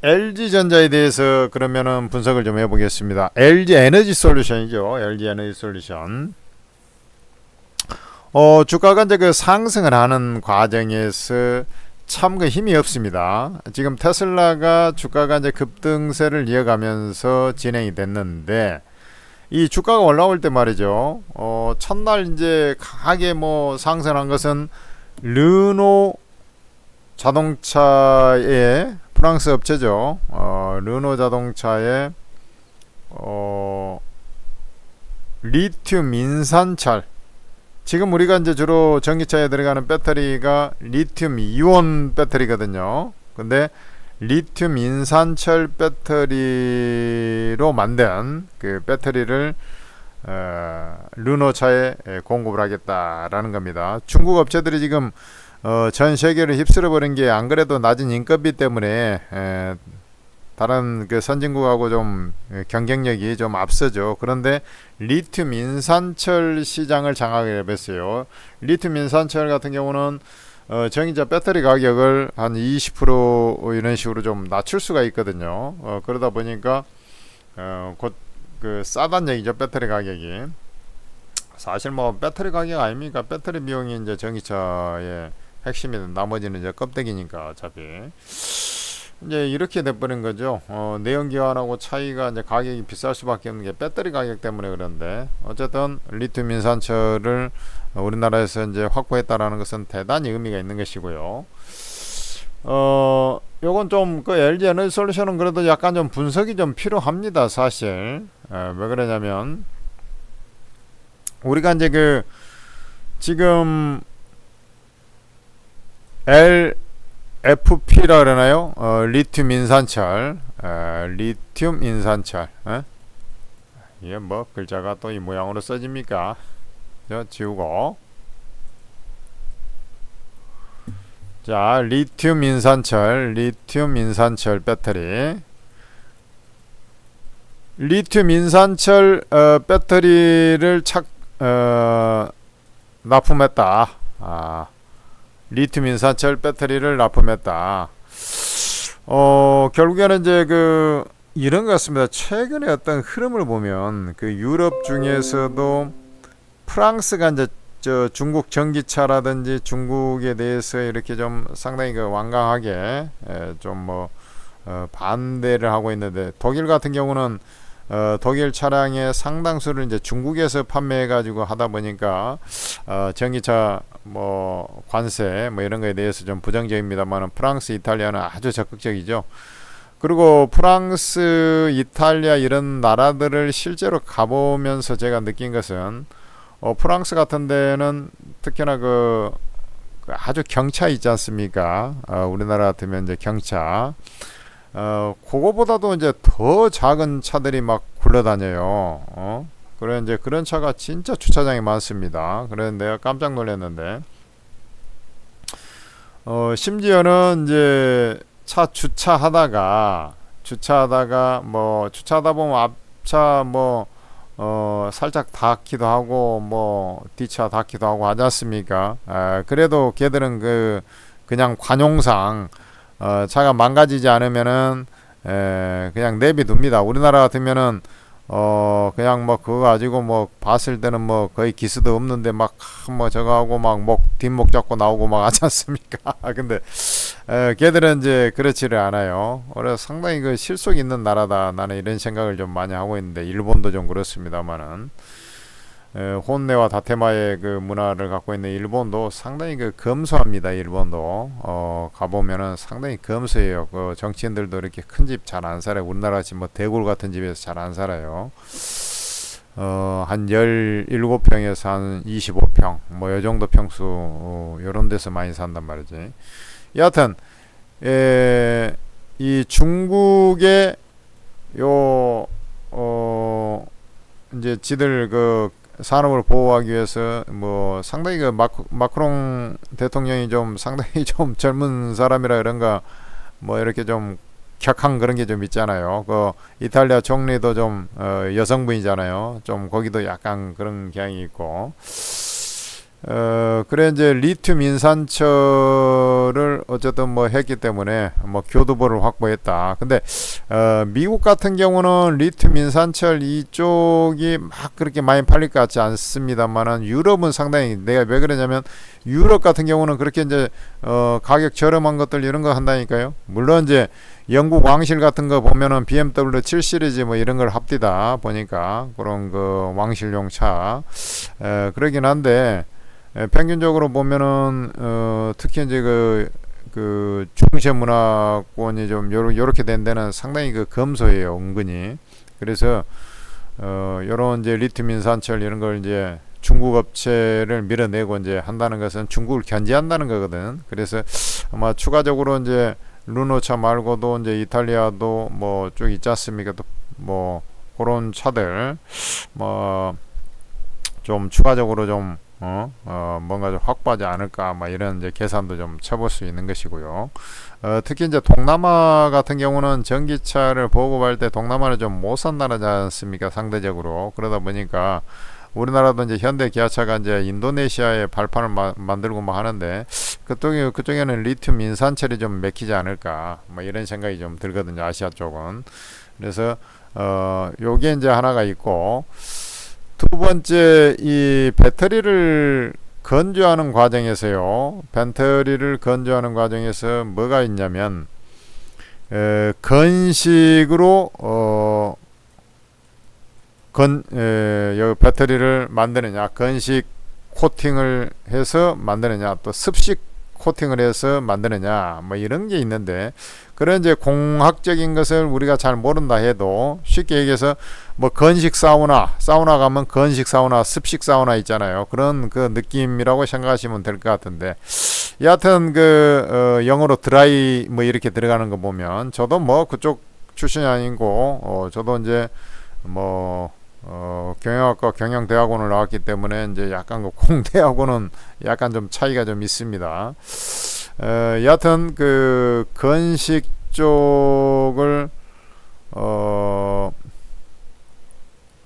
LG전자에 대해서 그러면은 분석을 좀 해보겠습니다. LG 에너지 솔루션이죠. LG 에너지 솔루션. 주가가 이제 그 상승을 하는 과정에서 참 그 힘이 없습니다. 지금 테슬라가 주가가 이제 급등세를 이어가면서 진행이 됐는데, 이 주가가 올라올 때 말이죠. 첫날 이제 강하게 뭐 상승한 것은 르노 자동차의 프랑스 업체죠. 르노 자동차의 리튬 인산철. 지금 우리가 이제 주로 전기차에 들어가는 배터리가 리튬 이온 배터리거든요. 근데 리튬 인산철 배터리로 만든 그 배터리를 르노차에 공급을 하겠다라는 겁니다. 중국 업체들이 지금 전 세계를 휩쓸어 버린 게 안 그래도 낮은 인건비 때문에 다른 그 선진국하고 좀 경쟁력이 좀 앞서죠. 그런데 리튬 인산철 시장을 장악해 봤어요. 리튬 인산철 같은 경우는 전기차 배터리 가격을 한 20% 이런 식으로 좀 낮출 수가 있거든요. 그러다 보니까 곧 그 싸단 얘기죠. 배터리 가격이. 사실 뭐 배터리 가격 아닙니까? 배터리 비용이 이제 전기차의 핵심이, 나머지는 이제 껍데기니까 어차피. 이제 이렇게 돼버린 거죠. 내연기관하고 차이가 이제 가격이 비쌀 수밖에 없는 게 배터리 가격 때문에. 그런데 어쨌든 리튬 인산철을 우리나라에서 이제 확보했다라는 것은 대단히 의미가 있는 것이고요. 요건 좀 그 LG 에너지 솔루션은 그래도 약간 좀 분석이 좀 필요합니다. 사실. 왜 그러냐면 우리가 이제 그 지금 LFP라 그러나요? 리튬 인산철. 리튬 인산철. 이게 뭐 글자가 또 이 모양으로 써집니까? 지우고. 자, 리튬 인산철 배터리. 리튬 인산철 배터리를 납품했다. 리튬 인산철 배터리를 납품했다. 결국에는 이제 그 이런 것 같습니다. 최근에 어떤 흐름을 보면 그 유럽 중에서도 프랑스가 이제 중국 전기차라든지 중국에 대해서 이렇게 좀 상당히 그 완강하게 좀 뭐 반대를 하고 있는데, 독일 같은 경우는 독일 차량의 상당수를 이제 중국에서 판매해 가지고 하다 보니까 전기차 뭐 관세 뭐 이런 거에 대해서 좀 부정적입니다만, 프랑스, 이탈리아는 아주 적극적이죠. 그리고 프랑스, 이탈리아 이런 나라들을 실제로 가보면서 제가 느낀 것은 프랑스 같은 데는 특히나 그 아주 경차 있지 않습니까? 우리나라 같으면 이제 경차. 그거보다도 이제 더 작은 차들이 막 굴러다녀요. 그래 이제 그런 차가 진짜 주차장이 많습니다. 그래서 내가 깜짝 놀랐는데, 심지어는 이제 차 주차하다가 뭐 주차하다 보면 앞차 뭐 살짝 닿기도 하고 뭐 뒷차 닿기도 하고 하지 않습니까? 그래도 걔들은 그냥 관용상 차가 망가지지 않으면은 그냥 내비둡니다. 우리나라 같으면은 그냥 뭐 그거 가지고 뭐 봤을 때는 뭐 거의 기스도 없는데 막 뭐 저거 하고 막 뒷목 잡고 나오고 막 하지 않습니까? 근데 걔들은 이제 그렇지를 않아요. 그래서 상당히 그 실속 있는 나라다, 나는 이런 생각을 좀 많이 하고 있는데, 일본도 좀 그렇습니다만은 혼내와 다테마의 그 문화를 갖고 있는 일본도 상당히 그 검소합니다. 일본도 가보면은 상당히 검소해요. 그 정치인들도 이렇게 큰 집 잘 안 살아요. 우리나라 집 뭐 대굴 같은 집에서 잘 안 살아요. 한 17평에서 한 25평 뭐 요 정도 평수 요런 데서 많이 산단 말이지. 여하튼 이 중국의 요 이제 지들 그 산업을 보호하기 위해서 뭐 상당히 그 마크롱 대통령이 좀 상당히 좀 젊은 사람이라 그런가 뭐 이렇게 좀 격한 그런 게 좀 있잖아요. 그 이탈리아 총리도 좀 여성분이잖아요. 좀 거기도 약간 그런 경향이 있고. 그래 이제 리튬 인산철을 어쨌든 뭐 했기 때문에 뭐 교두보를 확보했다. 근데 미국 같은 경우는 리튬 인산철 이쪽이 막 그렇게 많이 팔릴 것 같지 않습니다만은 유럽은 상당히, 내가 왜 그러냐면 유럽 같은 경우는 그렇게 이제 가격 저렴한 것들 이런 거 한다니까요. 물론 이제 영국 왕실 같은 거 보면은 BMW 7 시리즈 뭐 이런 걸 합디다 보니까 그런 그 왕실용 차 그러긴 한데, 평균적으로 보면은 특히 이제 그 중세 문화권이 좀 요렇게 된 데는 상당히 그 검소해요, 은근히. 그래서 요런 이제 리튬 인산철 이런 걸 이제 중국 업체를 밀어내고 이제 한다는 것은 중국을 견제한다는 거거든. 그래서 아마 추가적으로 이제 르노차 말고도 이제 이탈리아도 뭐 쭉 있지 않습니까? 또 뭐 그런 차들 뭐 좀 추가적으로 좀 뭔가 좀 확보하지 않을까, 막 이런 이제 계산도 좀 쳐볼 수 있는 것이고요. 특히 이제 동남아 같은 경우는 전기차를 보급할 때 동남아는 좀 못 산다지 않습니까? 상대적으로. 그러다 보니까 우리나라도 이제 현대 기아차가 이제 인도네시아에 발판을 만들고 뭐 하는데, 그쪽에는 리튬 인산철이 좀 맥히지 않을까, 뭐 이런 생각이 좀 들거든요, 아시아 쪽은. 그래서 요게 이제 하나가 있고, 두 번째, 이 배터리를 건조하는 과정에서요. 배터리를 건조하는 과정에서 뭐가 있냐면, 건식으로 배터리를 만드느냐, 건식 코팅을 해서 만드느냐, 또 습식 코팅을 해서 만드느냐, 뭐 이런 게 있는데, 그런 이제 공학적인 것을 우리가 잘 모른다 해도 쉽게 얘기해서 뭐 건식 사우나 가면 건식 사우나, 습식 사우나 있잖아요. 그런 그 느낌이라고 생각하시면 될 것 같은데, 여하튼 그 영어로 드라이 뭐 이렇게 들어가는 거 보면, 저도 뭐 그쪽 출신이 아니고 저도 이제 뭐 경영학과 경영대학원을 나왔기 때문에 이제 약간 그 공대하고는 약간 좀 차이가 좀 있습니다. 여하튼 그 건식 쪽을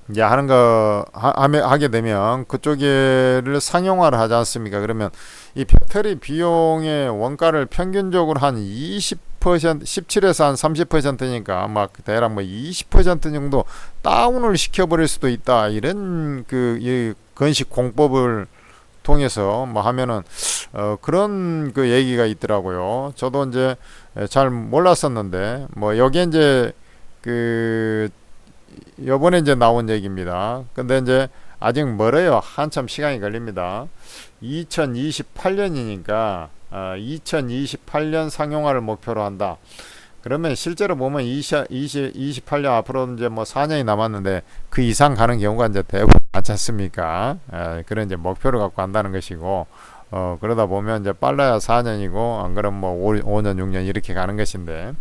이제 하는 거 하게 되면 그쪽을 상용화를 하지 않습니까? 그러면 이 배터리 비용의 원가를 평균적으로 한 17에서 한 30%니까 막 대략 뭐 20% 정도 다운을 시켜버릴 수도 있다. 이런 이 건식 공법을 통해서 뭐 하면은 그런 그 얘기가 있더라고요. 저도 이제 잘 몰랐었는데 뭐 여기 이제 그 요번에 이제 나온 얘기입니다. 근데 이제 아직 멀어요. 한참 시간이 걸립니다. 2028년이니까 2028년 상용화를 목표로 한다. 그러면 실제로 보면 28년 앞으로 이제 뭐 4년이 남았는데 그 이상 가는 경우가 이제 대부분 많지 않습니까? 그런 이제 목표를 갖고 한다는 것이고, 그러다 보면 이제 빨라야 4년이고 안 그러면 뭐 5년 6년 이렇게 가는 것인데,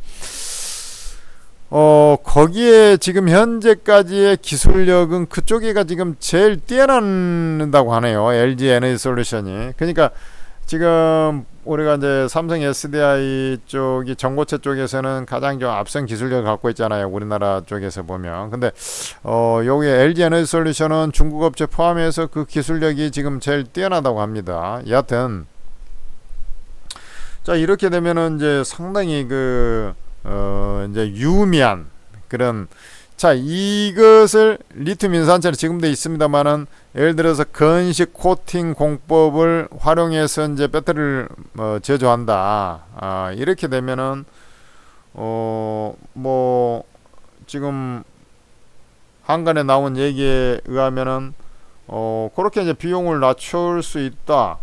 거기에 지금 현재까지의 기술력은 그쪽이가 지금 제일 뛰어난다고 하네요. LG 에너지 솔루션이. 그러니까 지금 우리가 이제 삼성 SDI 쪽이 전고체 쪽에서는 가장 좀 앞선 기술력을 갖고 있잖아요. 우리나라 쪽에서 보면. 근데 여기 LG 에너지 솔루션은 중국 업체 포함해서 그 기술력이 지금 제일 뛰어나다고 합니다. 여하튼 자, 이렇게 되면은 이제 상당히 이제 유미한 그런, 자, 이것을 리튬 인산철이 지금도 있습니다만은 예를 들어서 건식 코팅 공법을 활용해서 이제 배터리를 제조한다. 이렇게 되면은 뭐 지금 한간에 나온 얘기에 의하면은 그렇게 이제 비용을 낮출 수 있다.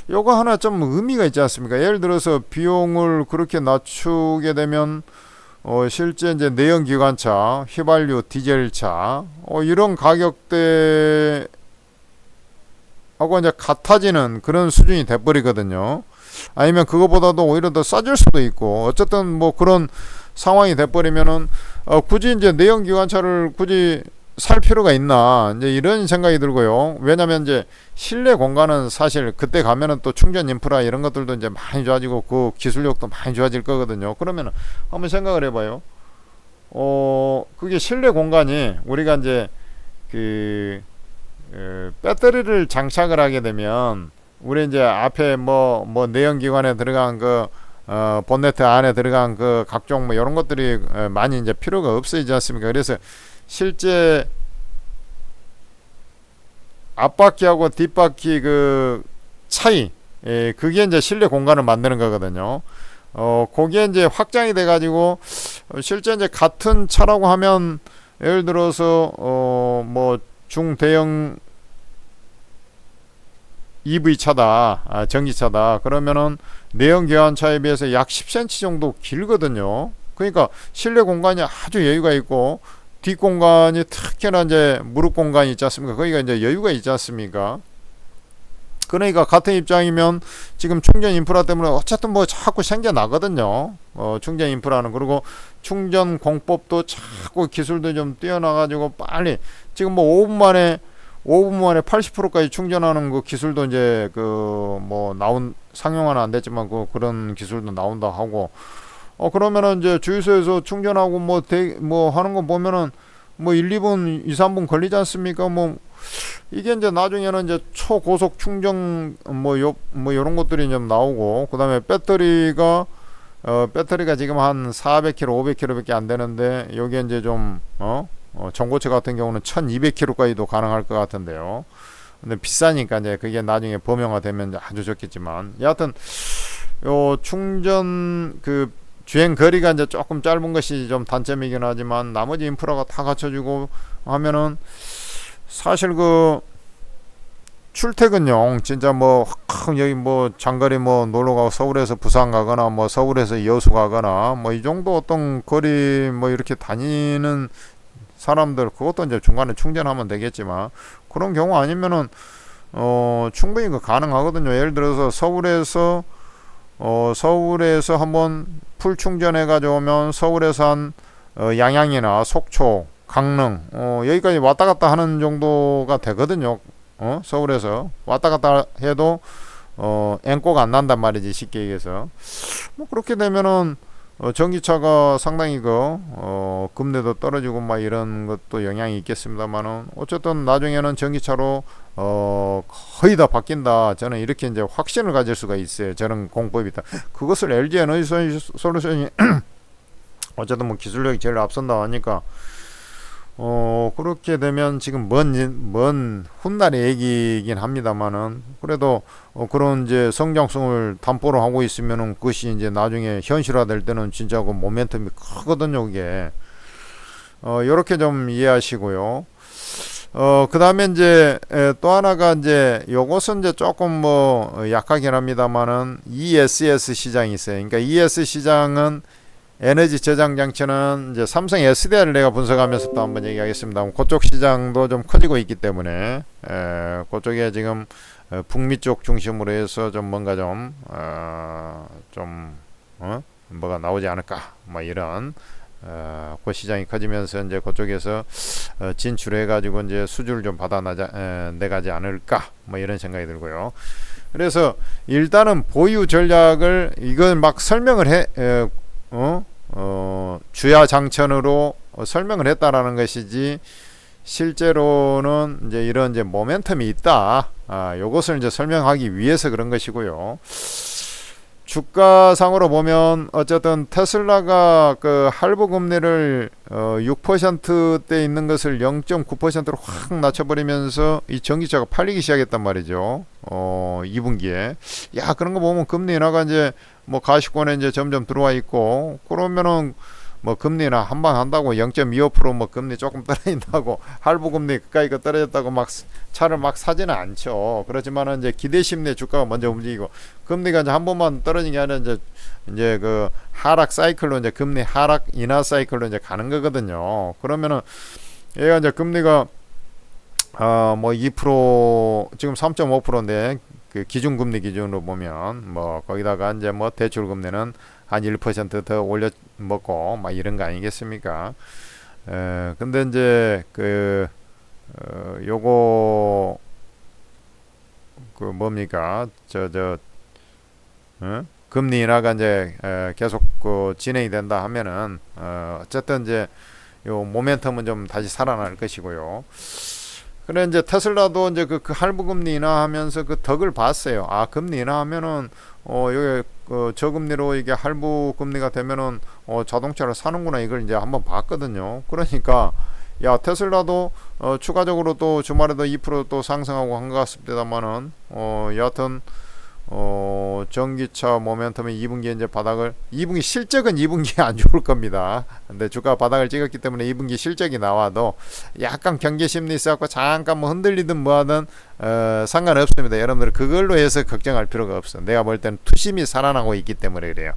요거 하나 좀 의미가 있지 않습니까? 예를 들어서 비용을 그렇게 낮추게 되면 실제 이제 내연기관차, 휘발유, 디젤차 이런 가격대하고 이제 같아지는 그런 수준이 돼버리거든요. 아니면 그거보다도 오히려 더 싸질 수도 있고, 어쨌든 뭐 그런 상황이 돼버리면은 굳이 이제 내연기관차를 굳이 살 필요가 있나, 이제 이런 생각이 들고요. 왜냐면 이제 실내 공간은 사실 그때 가면은 또 충전 인프라 이런 것들도 이제 많이 좋아지고 그 기술력도 많이 좋아질 거거든요. 그러면은 한번 생각을 해봐요. 그게 실내 공간이 우리가 이제 배터리를 장착을 하게 되면 우리 이제 앞에 뭐 내연기관에 들어간 그 본네트 안에 들어간 그 각종 뭐 이런 것들이 많이 이제 필요가 없어지지 않습니까? 그래서 실제 앞바퀴하고 뒷바퀴 그 차이, 그게 이제 실내 공간을 만드는 거거든요. 거기에 이제 확장이 돼 가지고 실제 이제 같은 차라고 하면 예를 들어서 뭐 중대형 EV 차다, 전기차다. 그러면은 내연 기관차에 비해서 약 10cm 정도 길거든요. 그러니까 실내 공간이 아주 여유가 있고 뒷 공간이 특히나 이제 무릎 공간이 있지 않습니까? 거기가 이제 여유가 있지 않습니까? 그러니까 같은 입장이면 지금 충전 인프라 때문에 어쨌든 뭐 자꾸 생겨나거든요. 충전 인프라는. 그리고 충전 공법도 자꾸 기술도 좀 뛰어나가지고 빨리 지금 뭐 5분 만에 80%까지 충전하는 그 기술도 이제 그 뭐 상용화는 안 됐지만 그런 기술도 나온다 하고. 그러면은 이제 주유소에서 충전하고 뭐 하는 거 보면은 뭐 1, 2분, 2, 3분 걸리지 않습니까? 뭐 이게 이제 나중에는 이제 초고속 충전 뭐 요런 것들이 좀 나오고, 그다음에 배터리가 지금 한 400km, 500km밖에 안 되는데 여기에 이제 좀 전고체 같은 경우는 1200km까지도 가능할 것 같은데요. 근데 비싸니까 이제 그게 나중에 범용화되면 아주 좋겠지만, 여하튼 요 충전 그 주행 거리가 이제 조금 짧은 것이 좀 단점이긴 하지만 나머지 인프라가 다 갖춰지고 하면은 사실 그 출퇴근용 진짜 뭐 여기 뭐 장거리 뭐 놀러 가고 서울에서 부산 가거나 뭐 서울에서 여수 가거나 뭐 이 정도 어떤 거리 뭐 이렇게 다니는 사람들, 그것도 이제 중간에 충전하면 되겠지만 그런 경우 아니면은 충분히 그 가능하거든요. 예를 들어서 서울에서 한번 풀 충전해 가져오면 서울에서 한 양양이나 속초, 강릉 여기까지 왔다 갔다 하는 정도가 되거든요. 서울에서 왔다 갔다 해도 앵꼬가 안 난단 말이지, 쉽게 얘기해서. 뭐 그렇게 되면은 전기차가 상당히 금리도 떨어지고 막 이런 것도 영향이 있겠습니다만은, 어쨌든 나중에는 전기차로 거의 다 바뀐다, 저는 이렇게 이제 확신을 가질 수가 있어요. 저는 공법이다. 그것을 LG 에너지 솔루션이 어쨌든 뭐 기술력이 제일 앞선다 하니까 그렇게 되면 지금 먼 훗날의 얘기이긴 합니다만은, 그래도 그런 이제 성장성을 담보로 하고 있으면은 그것이 이제 나중에 현실화될 때는 진짜 그 모멘텀이 크거든요, 그게. 요렇게 좀 이해하시고요. 그 다음에 이제 또 하나가 이제 요것은 이제 조금 뭐 약하긴 합니다만은 ESS 시장이 있어요. 그러니까 ES 시장은 에너지 저장 장치는 이제 삼성 SDI를 내가 분석하면서 또 한번 얘기하겠습니다. 그쪽 시장도 좀 커지고 있기 때문에 그쪽에 지금 북미 쪽 중심으로 해서 좀 뭔가 뭐가 나오지 않을까, 뭐 이런 그 시장이 커지면서 이제 그쪽에서 진출해 가지고 이제 수주를 좀 내가지 않을까, 뭐 이런 생각이 들고요. 그래서 일단은 보유 전략을 이걸 막 설명을 주야 장천으로 설명을 했다라는 것이지, 실제로는 이제 이런 이제 모멘텀이 있다, 요것을 이제 설명하기 위해서 그런 것이고요. 주가상으로 보면 어쨌든 테슬라가 그 할부 금리를 6%대 있는 것을 0.9%로 확 낮춰버리면서 이 전기차가 팔리기 시작했단 말이죠. 2분기에. 야, 그런 거 보면 금리 인하가 이제 뭐 가시권에 이제 점점 들어와 있고, 그러면은 뭐 금리나 한방 한다고 0.25% 금리 조금 떨어진다고 할부 금리 그까이 떨어졌다고 막 차를 막 사지는 않죠. 그렇지만은 이제 기대 심리에 주가가 먼저 움직이고, 금리가 이제 한 번만 떨어진 게 아니라 이제 그 하락 사이클로, 이제 금리 하락 인하 사이클로 이제 가는 거거든요. 그러면은 얘가 이제 금리가 뭐 2% 지금 3.5%인데 그 기준금리 기준으로 보면 뭐 거기다가 이제 뭐 대출금리는 한 1% 더 올려 먹고 막 이런 거 아니겠습니까? 근데 이제 요거 그 뭡니까? 금리 인하가 이제 계속 진행이 된다 하면은 어쨌든 이제 요 모멘텀은 좀 다시 살아날 것이고요. 그래 이제 테슬라도 이제 그 할부 금리 인하하면서 그 덕을 봤어요. 아, 금리 인하하면은 여기 저금리로 이게 할부 금리가 되면은 자동차를 사는구나, 이걸 이제 한번 봤거든요. 그러니까 야, 테슬라도 추가적으로 또 주말에도 2%또 상승하고 한 것 같습니다만은 여하튼 전기차 모멘텀이 2분기에 이제 바닥을, 2분기 실적은 2분기에 안 좋을 겁니다. 근데 주가 바닥을 찍었기 때문에 2분기 실적이 나와도 약간 경계 심리 있어갖고 잠깐 뭐 흔들리든 뭐하든 상관없습니다. 여러분들 그걸로 해서 걱정할 필요가 없어. 내가 볼 때는 투심이 살아나고 있기 때문에 그래요.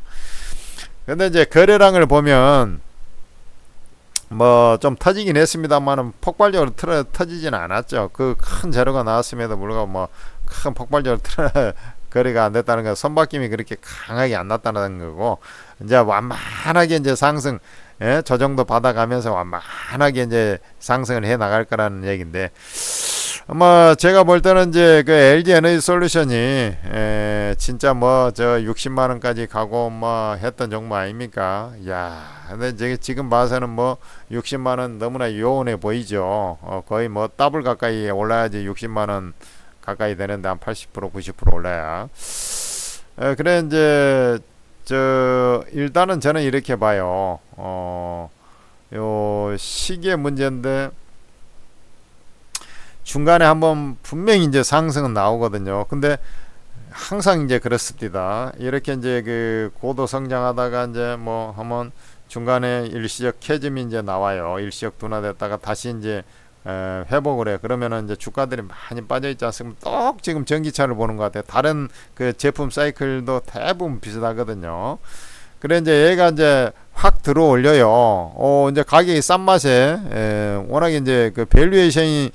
근데 이제 거래량을 보면 뭐 좀 터지긴 했습니다만은 폭발적으로 터지지는 않았죠. 그 큰 재료가 나왔음에도 불구하고 뭐 큰 폭발적으로 거래가 안 됐다는 건 선박김이 그렇게 강하게 안 났다는 거고, 이제 완만하게 이제 상승, 저 정도 받아가면서 완만하게 이제 상승을 해 나갈 거라는 얘기인데, 아마 제가 볼 때는 이제 그 LG 에너지 솔루션이 진짜 뭐 저 60만 원까지 가고 뭐 했던 종목 아닙니까? 야, 근데 제가 지금 봐서는 뭐 60만 원 너무나 요원해 보이죠. 거의 뭐 더블 가까이 올라야지 60만 원 가까이 되는데 한 80% 90% 올라야. 그래 이제 일단은 저는 이렇게 봐요. 요 시기의 문제인데 중간에 한번 분명히 이제 상승은 나오거든요. 근데 항상 이제 그렇습니다. 이렇게 이제 그 고도 성장하다가 이제 뭐 한번 중간에 일시적 캐즘이 이제 나와요. 일시적 둔화됐다가 다시 이제 회복을 해. 그러면은 이제 주가들이 많이 빠져 있지 않습니까? 똑 지금 전기차를 보는 것 같아요. 다른 그 제품 사이클도 대부분 비슷하거든요. 그래 이제 얘가 이제 확 들어 올려요. 이제 가격이 싼 맛에 워낙에 이제 그 밸류에이션이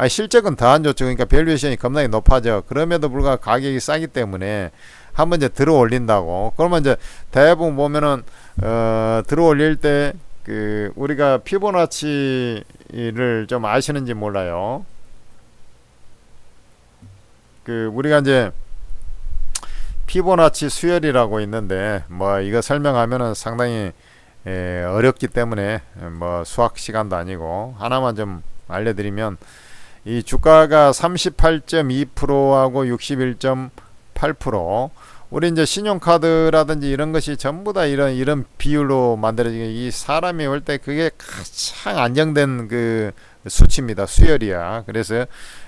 실적은 더 안 좋죠. 그러니까 밸류에이션이 겁나게 높아져. 그럼에도 불구하고 가격이 싸기 때문에 한번 이제 들어 올린다고. 그러면 이제 대부분 보면은 들어 올릴 때 그 우리가 피보나치를 좀 아시는지 몰라요. 그 우리가 이제 피보나치 수열이라고 있는데 뭐 이거 설명하면은 상당히 어렵기 때문에 뭐 수학 시간도 아니고 하나만 좀 알려드리면, 이 주가가 38.2%하고 61.8%, 우리 이제 신용카드라든지 이런 것이 전부 다 이런 비율로 만들어지게, 이 사람이 올 때 그게 가장 안정된 그 수치입니다. 수열이야. 그래서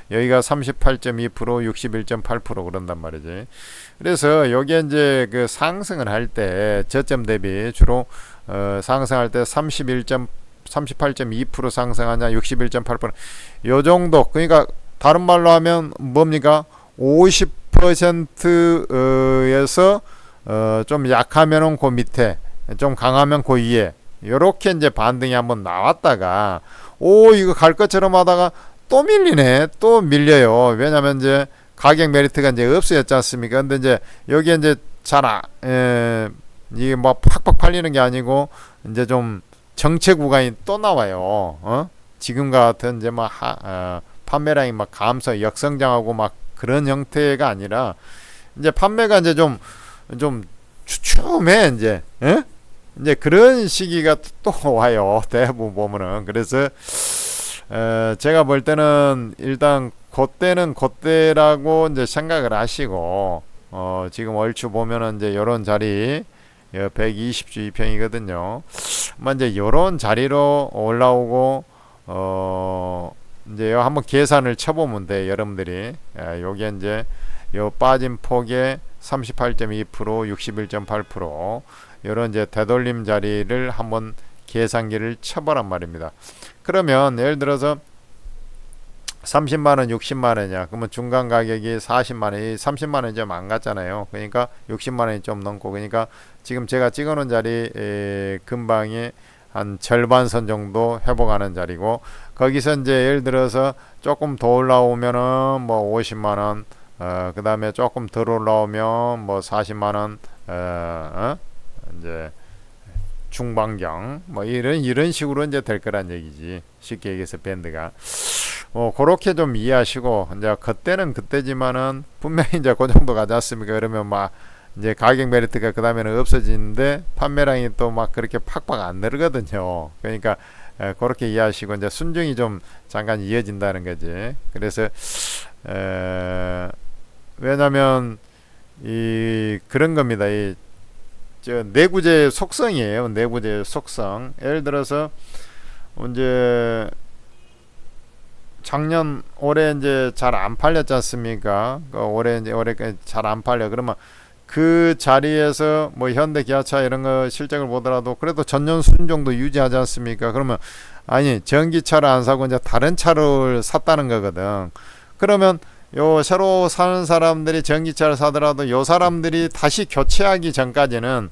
여기가 38.2%, 61.8% 그런단 말이지. 그래서 여기에 이제 그 상승을 할 때 저점 대비 주로 상승할 때 38.2% 상승하냐 61.8%, 요 정도. 그러니까 다른 말로 하면 뭡니까? 50%에서 좀 약하면은 그 밑에, 좀 강하면 그 위에, 요렇게 이제 반등이 한번 나왔다가 이거 갈 것처럼 하다가 또 밀리네. 또 밀려요. 왜냐면 이제 가격 메리트가 이제 없어졌지 않습니까? 근데 이제 여기에 이제 이게 뭐 팍팍 팔리는 게 아니고 이제 좀 정체 구간이 또 나와요. 지금 같은 이제 막 판매량이 막 감소, 역성장하고 막 그런 형태가 아니라 이제 판매가 이제 좀 추춤해 이제. 이제 그런 시기가 또 와요. 대부분 보면은. 그래서 제가 볼 때는 일단 그때는 그때라고 이제 생각을 하시고, 지금 얼추 보면은 이제 요런 자리 120주 2평이거든요. 이제 요런 자리로 올라오고 이제 한번 계산을 쳐보면 돼, 여러분들이. 요게 이제 요 빠진 폭의 38.2%, 61.8%, 요런 이제 되돌림 자리를 한번 계산기를 쳐보란 말입니다. 그러면 예를 들어서 30만원 60만원이야. 그러면 중간 가격이 40만원이 30만원이 좀 안 갔잖아요. 그러니까 60만원이 좀 넘고, 그러니까 지금 제가 찍어 놓은 자리 근방이 한 절반선 정도 회복하는 자리고, 거기서 이제 예를 들어서 조금 더 올라오면은 뭐 50만원, 그 다음에 조금 덜 올라오면 뭐 40만원, 이제 중반경 뭐 이런 식으로 이제 될 거란 얘기지. 쉽게 얘기해서 밴드가 그렇게 좀 이해하시고, 이제 그때는 그때지만은 분명히 이제 그 정도 가지 않습니까? 그러면 막 이제 가격 메리트가 그 다음에는 없어지는데 판매량이 또 막 그렇게 팍팍 안 늘거든요. 그러니까 그렇게 이해하시고 이제 순증이 좀 잠깐 이어진다는 거지. 그래서 왜냐면 이 그런 겁니다. 이 저 내구재 속성이에요. 내구재 속성. 예를 들어서 이제 작년 올해 이제 잘 안 팔렸지 않습니까? 올해 이제 올해 잘 안 팔려. 그러면 그 자리에서 뭐 현대 기아차 이런 거 실적을 보더라도 그래도 전년 수준 정도 유지하지 않습니까? 그러면 아니 전기차를 안 사고 이제 다른 차를 샀다는 거거든. 그러면 요 새로 사는 사람들이 전기차를 사더라도 요 사람들이 다시 교체하기 전까지는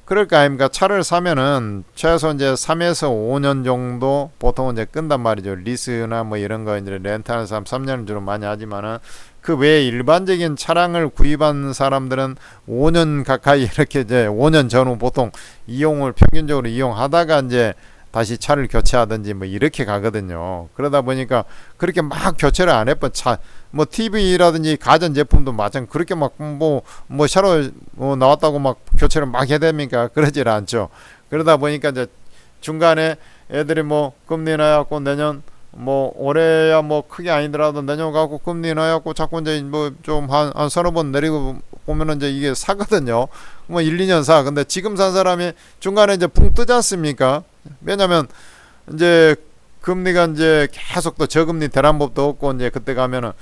그럴 거 아닙니까? 차를 사면은 최소 이제 3에서 5년 정도 보통은 이제 끈단 말이죠. 리스나 뭐 이런 거 이제 렌트하는 사람 3년을 주로 많이 하지만은 그 외에 일반적인 차량을 구입한 사람들은 5년 가까이 이렇게 이제 5년 전후 보통 이용을 평균적으로 이용하다가 이제 다시 차를 교체하든지 뭐 이렇게 가거든요. 그러다 보니까 그렇게 막 교체를 안 해본 차, 뭐 TV라든지 가전 제품도 마찬가지 그렇게 막 뭐 새로 나왔다고 막 교체를 막 해야 됩니까? 그러질 않죠. 그러다 보니까 이제 중간에 애들이 뭐 금리 나갖고 내년 뭐 올해야 뭐 크게 아니더라도 내년 갖고 금리 나갖고 자꾸 이제 뭐 좀 한 서너 번 내리고 보면은 이제 이게 사거든요. 뭐 1, 2년 사. 근데 지금 산 사람이 중간에 이제 붕 뜨지 않습니까? 왜냐면 이제 금리가 이제 계속 또 저금리 대란법도 없고 이제 그때 가면은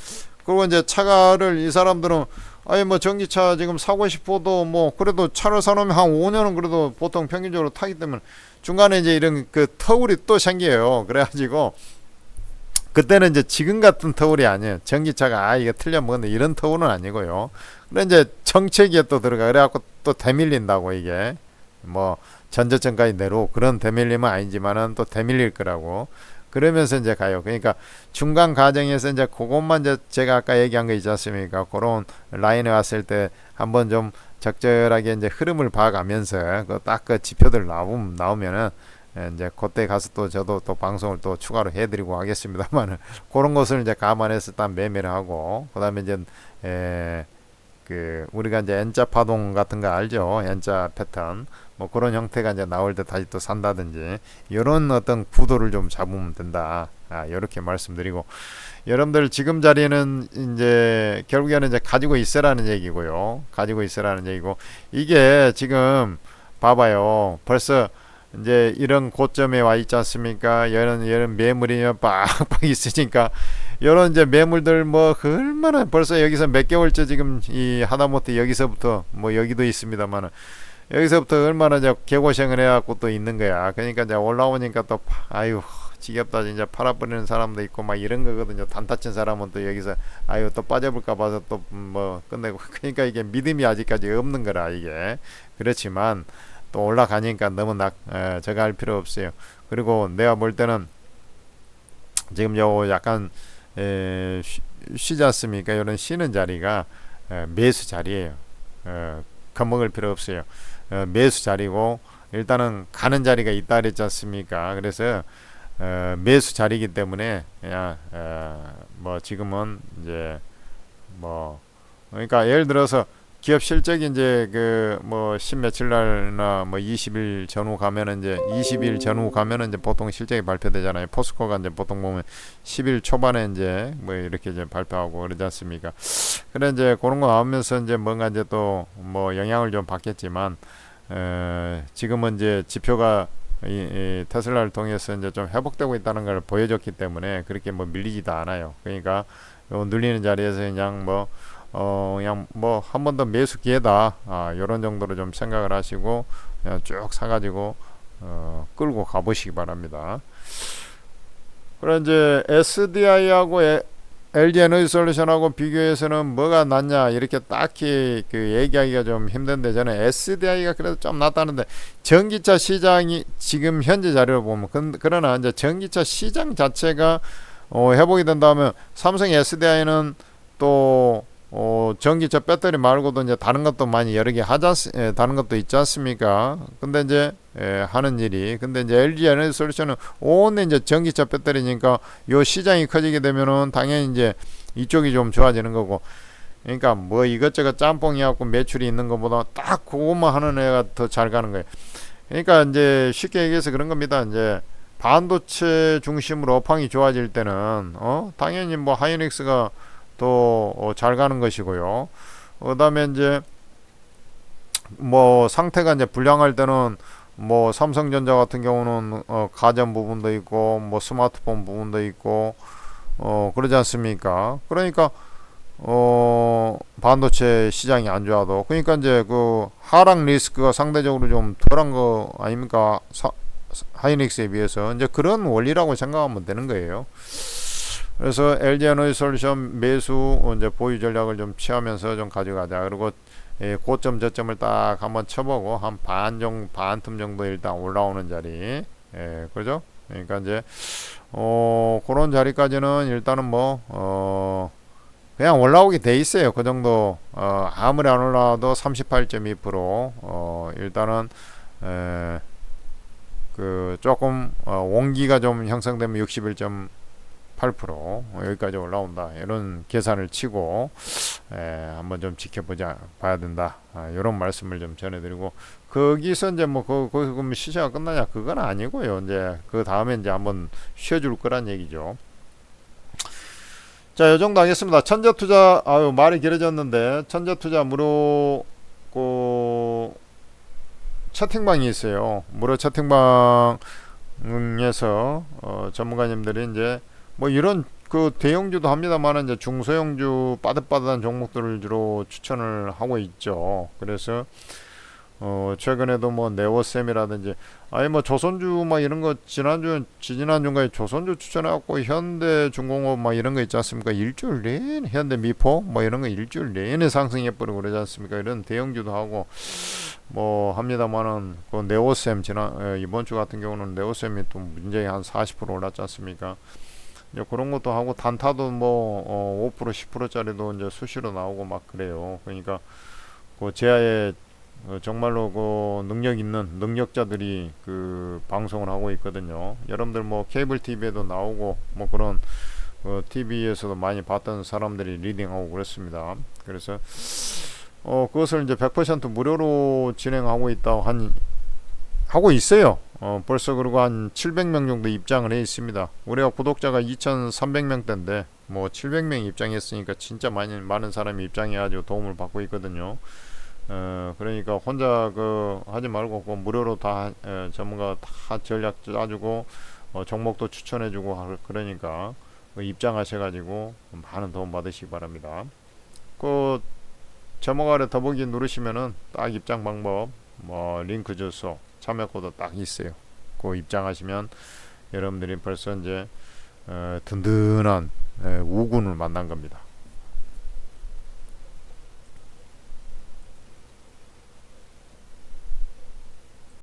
그리고 이제 차가를 이 사람들은 아니 뭐 전기차 지금 사고 싶어도 뭐 그래도 차를 사놓으면 한 5년은 그래도 보통 평균적으로 타기 때문에 중간에 이제 이런 그 터울이 또 생겨요. 그래가지고 그때는 이제 지금 같은 터울이 아니에요. 전기차가 이게 틀려 먹었네 이런 터울은 아니고요. 근데 이제 정체기에 또 들어가 그래갖고 또 대밀린다고 이게 뭐 전저점까지 내로 그런 대밀림은 아니지만은 또 대밀릴 거라고 그러면서 이제 가요. 그러니까 중간 과정에서 이제 그것만 이제 제가 아까 얘기한 거 있지 않습니까? 그런 라인에 왔을 때 한번 좀 적절하게 이제 흐름을 봐가면서 그 지표들 나오면은 이제 그때 가서 또 저도 또 방송을 또 추가로 해드리고 하겠습니다만 그런 것을 이제 감안해서 딱 매매를 하고 그다음에 이제 그 우리가 이제 N자 파동 같은 거 알죠? N자 패턴 뭐 그런 형태가 이제 나올 때 다시 또 산다든지 이런 어떤 구도를 좀 잡으면 된다. 이렇게 말씀드리고 여러분들 지금 자리는 이제 결국에는 이제 가지고 있으라는 얘기고요. 가지고 있으라는 얘기고 이게 지금 봐봐요. 벌써 이제 이런 고점에 와 있지 않습니까? 이런 매물이 빡빡 있으니까 이런 이제 매물들 뭐 얼마나 벌써 여기서 몇 개월째 지금 이 하다못해 여기서부터 뭐 여기도 있습니다만은 여기서부터 얼마나 이제 개고생을 해갖고 또 있는 거야. 그러니까 이제 올라오니까 또 아유 지겹다 진짜 팔아버리는 사람도 있고 막 이런 거거든요. 단타 친 사람은 또 여기서 아유 또 빠져볼까 봐서 또 뭐 끝내고 그러니까 이게 믿음이 아직까지 없는 거라 이게 그렇지만 또 올라가니까 너무 저거 할 필요 없어요. 그리고 내가 볼 때는 지금 요 약간 쉬지 않습니까? 이런 쉬는 자리가 매수 자리예요. 겁먹을 필요 없어요. 매수 자리고 일단은 가는 자리가 있다 그랬지 않습니까? 그래서 매수 자리이기 때문에 그냥 뭐 지금은 이제 뭐 그러니까 예를 들어서 기업 실적이 이제 그 뭐 10며칠 날이나 뭐 20일 전후 가면은 이제 20일 전후 가면은 이제 보통 실적이 발표되잖아요. 포스코가 이제 보통 보면 10일 초반에 이제 뭐 이렇게 이제 발표하고 그러지 않습니까? 그래 이제 그런 거 나오면서 이제 뭔가 이제 또 뭐 영향을 좀 받겠지만 지금은 이제 지표가 이 테슬라를 통해서 이제 좀 회복되고 있다는 걸 보여줬기 때문에 그렇게 뭐 밀리지도 않아요. 그러니까 요 눌리는 자리에서 그냥 뭐 그냥 뭐 한 번 더 매수 기회다 요런 정도로 좀 생각을 하시고 그냥 쭉 사가지고 끌고 가보시기 바랍니다. 그럼 이제 SDI하고 LG 에너지 솔루션하고 비교해서는 뭐가 낫냐 이렇게 딱히 그 얘기하기가 좀 힘든데 저는 SDI가 그래도 좀 낫다는데 전기차 시장이 지금 현재 자료를 보면 그러나 이제 전기차 시장 자체가 회복이 된다면 삼성 SDI는 또 전기차 배터리 말고도 이제 다른 것도 많이 여러 개 다른 것도 있지 않습니까? 근데 이제 하는 일이 근데 이제 LG 에너지 솔루션은 온 이제 전기차 배터리니까 요 시장이 커지게 되면은 당연히 이제 이쪽이 좀 좋아지는 거고 그러니까 뭐 이것저것 짬뽕이 갖고 매출이 있는 것보다 딱 그것만 하는 애가 더 잘 가는 거예요. 그러니까 이제 쉽게 얘기해서 그런 겁니다. 이제 반도체 중심으로 업황이 좋아질 때는 당연히 뭐 하이닉스가 더 잘 가는 것이고요. 그다음에 이제 뭐 상태가 이제 불량할 때는 뭐 삼성전자 같은 경우는 가전 부분도 있고 뭐 스마트폰 부분도 있고 그러지 않습니까? 그러니까 반도체 시장이 안 좋아도 그러니까 이제 그 하락 리스크가 상대적으로 좀 덜한 거 아닙니까? 하이닉스에 비해서 이제 그런 원리라고 생각하면 되는 거예요. 그래서 LG에너지솔루션 매수 이제 보유 전략을 좀 취하면서 좀 가져가자. 그리고 고점 저점을 딱 한번 쳐보고 한 반틈 정도 일단 올라오는 자리, 그죠? 그러니까 이제 그런 자리까지는 일단은 뭐 그냥 올라오게 돼 있어요. 그 정도 아무리 안 올라와도 38.2% 일단은 그 조금 원기가 좀 형성되면 61.8% 여기까지 올라온다 이런 계산을 치고 한번 좀 지켜보자 봐야 된다 이런 말씀을 좀 전해드리고 거기서 이제 뭐 거기서 시세가 끝나냐 그건 아니고요. 이제 그 다음에 이제 한번 쉬어줄 거란 얘기죠. 자, 요 정도 하겠습니다. 천재투자, 아유, 말이 길어졌는데, 천재투자 무료, 채팅방이 있어요. 무료 채팅방에서, 전문가님들이 이제, 뭐 이런 그 대형주도 합니다만, 이제 중소형주 빠듯빠듯한 종목들을 주로 추천을 하고 있죠. 그래서, 최근에도 뭐 네오셈이라든지 아니 뭐 조선주 막 이런 거 지지난주인가에 조선주 추천해갖고 현대중공업 막 이런 거 있지 않습니까? 일주일 내내 현대미포 뭐 이런 거 일주일 내내 상승해버리고 그러지 않습니까? 이런 대형주도 하고 뭐 합니다만은 그 네오셈 이번 주 같은 경우는 네오셈이 또 굉장히 한 40% 올랐지 않습니까? 이제 그런 것도 하고 단타도 뭐 5% 10%짜리도 이제 수시로 나오고 막 그래요. 그러니까 그 제아의 정말로 그 능력 있는 능력자들이 그 방송을 하고 있거든요. 여러분들 뭐 케이블 TV에도 나오고 뭐 그런 TV에서도 많이 봤던 사람들이 리딩하고 그렇습니다. 그래서 그것을 이제 100% 무료로 진행하고 하고 있어요. 벌써 그리고 한 700명 정도 입장을 해 있습니다. 우리가 구독자가 2,300명대인데 뭐 700명 입장했으니까 진짜 많은 사람이 입장해가지고 도움을 받고 있거든요. 그러니까 혼자 하지 말고 무료로 다 전문가 다 전략 짜주고 종목도 추천해주고 그러니까 입장하셔가지고 많은 도움 받으시기 바랍니다. 그 제목 아래 더보기 누르시면은 딱 입장 방법 뭐 링크 주소 참여 코드 딱 있어요. 그 입장하시면 여러분들이 벌써 이제 든든한 우군을 만난 겁니다.